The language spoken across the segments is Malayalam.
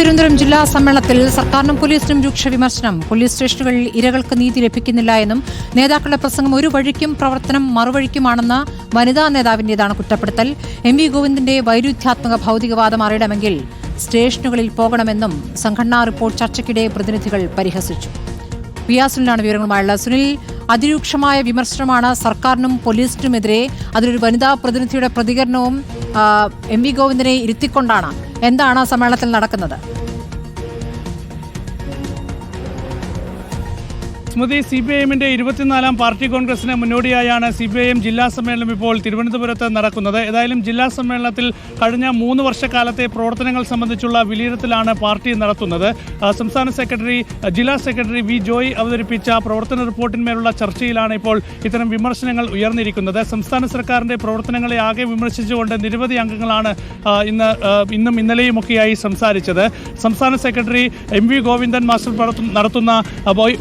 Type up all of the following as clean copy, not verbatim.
തിരുവനന്തപുരം ജില്ലാ സമ്മേളനത്തിൽ സർക്കാരിനും പോലീസിനും രൂക്ഷ വിമർശനം. പോലീസ് സ്റ്റേഷനുകളിൽ ഇരകൾക്ക് നീതി ലഭിക്കുന്നില്ല എന്നും നേതാക്കളുടെ പ്രസംഗം ഒരു വഴിക്കും പ്രവർത്തനം മറുവഴിക്കുമാണെന്ന വനിതാ നേതാവിന്റേതാണ് കുറ്റപ്പെടുത്തൽ. എം.വി. ഗോവിന്ദന്റെ വൈരുദ്ധ്യാത്മക ഭൗതികവാദം അറിയണമെങ്കിൽ സ്റ്റേഷനുകളിൽ പോകണമെന്നും സംഘടനാ റിപ്പോർട്ട് ചർച്ചയ്ക്കിടെ പ്രതിനിധികൾ പരിഹസിച്ചു. പിയാസുനിലാണ് വിവരങ്ങളുമായുള്ളത്. സുനിൽ, അതിരൂക്ഷമായ വിമർശനമാണ് സർക്കാരിനും പോലീസിനുമെതിരെ. അതിലൊരു വനിതാ പ്രതിനിധിയുടെ പ്രതികരണവും എം.വി. ഗോവിന്ദനെ ഇരുത്തിക്കൊണ്ടാണ്. എന്താണ് സമ്മേളനത്തിൽ നടക്കുന്നത്? സ്മൃതി, CPIM-ന്റെ 24ാം പാർട്ടി കോൺഗ്രസിന് മുന്നോടിയായാണ് CPIM ജില്ലാ സമ്മേളനം ഇപ്പോൾ തിരുവനന്തപുരത്ത് നടക്കുന്നത്. ഏതായാലും ജില്ലാ സമ്മേളനത്തിൽ കഴിഞ്ഞ 3 വർഷക്കാലത്തെ പ്രവർത്തനങ്ങൾ സംബന്ധിച്ചുള്ള വിലയിരുത്തലാണ് പാർട്ടി നടത്തുന്നത്. സംസ്ഥാന സെക്രട്ടറി, ജില്ലാ സെക്രട്ടറി വി ജോയ് അവതരിപ്പിച്ച പ്രവർത്തന റിപ്പോർട്ടിന്മേലുള്ള ചർച്ചയിലാണ് ഇപ്പോൾ ഇത്തരം വിമർശനങ്ങൾ ഉയർന്നിരിക്കുന്നത്. സംസ്ഥാന സർക്കാരിന്റെ പ്രവർത്തനങ്ങളെ ആകെ വിമർശിച്ചുകൊണ്ട് നിരവധി അംഗങ്ങളാണ് ഇന്നും ഇന്നലെയുമൊക്കെയായി സംസാരിച്ചത്. സംസ്ഥാന സെക്രട്ടറി എം.വി. ഗോവിന്ദൻ മാസ്റ്റർ നടത്തുന്ന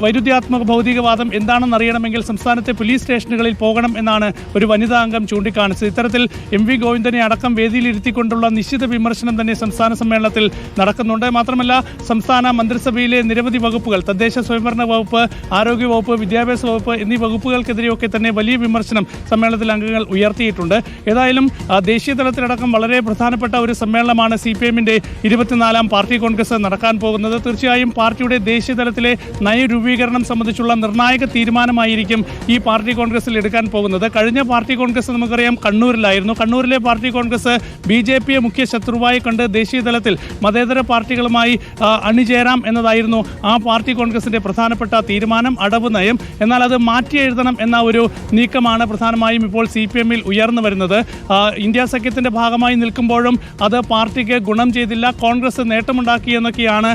വൈരുദ്ധ്യാത്മക ഭൗതികവാദം എന്താണെന്ന് അറിയണമെങ്കിൽ സംസ്ഥാനത്തെ പോലീസ് സ്റ്റേഷനുകളിൽ പോകണം എന്നാണ് ഒരു വനിതാ അംഗം ചൂണ്ടിക്കാണിച്ചത്. ഇത്തരത്തിൽ എം.വി. ഗോവിന്ദനെ അടക്കം വേദിയിലിരുത്തിക്കൊണ്ടുള്ള നിശ്ചിത വിമർശനം തന്നെ സംസ്ഥാന സമ്മേളനത്തിൽ നടക്കുന്നുണ്ട്. മാത്രമല്ല, സംസ്ഥാന മന്ത്രിസഭയിലെ നിരവധി വകുപ്പുകൾ, തദ്ദേശ സ്വയംഭരണ വകുപ്പ്, ആരോഗ്യ വകുപ്പ്, വിദ്യാഭ്യാസ വകുപ്പ് എന്നീ വകുപ്പുകൾക്കെതിരെയൊക്കെ തന്നെ വലിയ വിമർശനം സമ്മേളനത്തിൽ അംഗങ്ങൾ ഉയർത്തിയിട്ടുണ്ട്. ഏതായാലും ദേശീയ തലത്തിലടക്കം വളരെ പ്രധാനപ്പെട്ട ഒരു സമ്മേളനമാണ് CPIM-ന്റെ 24ാം പാർട്ടി കോൺഗ്രസ് നടക്കാൻ പോകുന്നത്. തീർച്ചയായും പാർട്ടിയുടെ ദേശീയ തലത്തിലെ നയരൂപീകരണം സംബന്ധിച്ചുള്ള നിർണായക തീരുമാനമായിരിക്കും ഈ പാർട്ടി കോൺഗ്രസിൽ എടുക്കാൻ പോകുന്നത്. കഴിഞ്ഞ പാർട്ടി കോൺഗ്രസ് നമുക്കറിയാം കണ്ണൂരിലായിരുന്നു. കണ്ണൂരിലെ പാർട്ടി കോൺഗ്രസ് BJP-യെ മുഖ്യ ശത്രുവായി കണ്ട് ദേശീയ തലത്തിൽ മതേതര പാർട്ടികളുമായി അണിചേരാം എന്നതായിരുന്നു ആ പാർട്ടി കോൺഗ്രസിന്റെ പ്രധാനപ്പെട്ട തീരുമാനം, അടവ് നയം. എന്നാൽ അത് മാറ്റി എഴുതണം എന്ന ഒരു നീക്കമാണ് പ്രധാനമായും ഇപ്പോൾ CPIM-ൽ ഉയർന്നു വരുന്നത്. ഇന്ത്യ സഖ്യത്തിന്റെ ഭാഗമായി നിൽക്കുമ്പോഴും അത് പാർട്ടിക്ക് ഗുണം ചെയ്തില്ല, കോൺഗ്രസ് നേട്ടമുണ്ടാക്കി എന്നൊക്കെയാണ്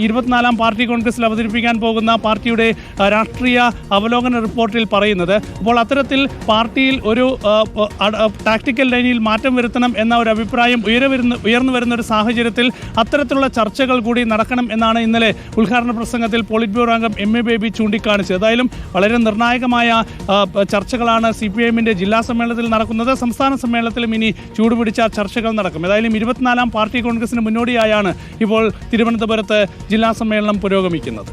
24ാം പാർട്ടി കോൺഗ്രസിൽ അവതരിപ്പിക്കാൻ പോകുന്ന പാർട്ടിയുടെ രാഷ്ട്രീയ അവലോകന റിപ്പോർട്ടിൽ പറയുന്നത്. അപ്പോൾ അത്തരത്തിൽ പാർട്ടിയിൽ ഒരു ടാക്ടിക്കൽ ലൈനിൽ മാറ്റം വരുത്തണം എന്ന ഒരു അഭിപ്രായം ഉയർന്നു വരുന്ന ഒരു സാഹചര്യത്തിൽ അത്തരത്തിലുള്ള ചർച്ചകൾ കൂടി നടക്കണം എന്നാണ് ഇന്നലെ ഉദ്ഘാടന പ്രസംഗത്തിൽ പോളിറ്റ് ബ്യൂറോ അംഗം M.A. ബേബി ചൂണ്ടിക്കാണിച്ചത്. ഏതായാലും വളരെ നിർണായകമായ ചർച്ചകളാണ് CPIM-ന്റെ ജില്ലാ സമ്മേളനത്തിൽ നടക്കുന്നത്. സംസ്ഥാന സമ്മേളനത്തിലും ഇനി ചൂടുപിടിച്ച ചർച്ചകൾ നടക്കും. ഏതായാലും 24ാം പാർട്ടി കോൺഗ്രസിന് മുന്നോടിയായാണ് ഇപ്പോൾ തിരുവനന്തപുരത്ത് ജില്ലാ സമ്മേളനം പുരോഗമിക്കുന്നത്.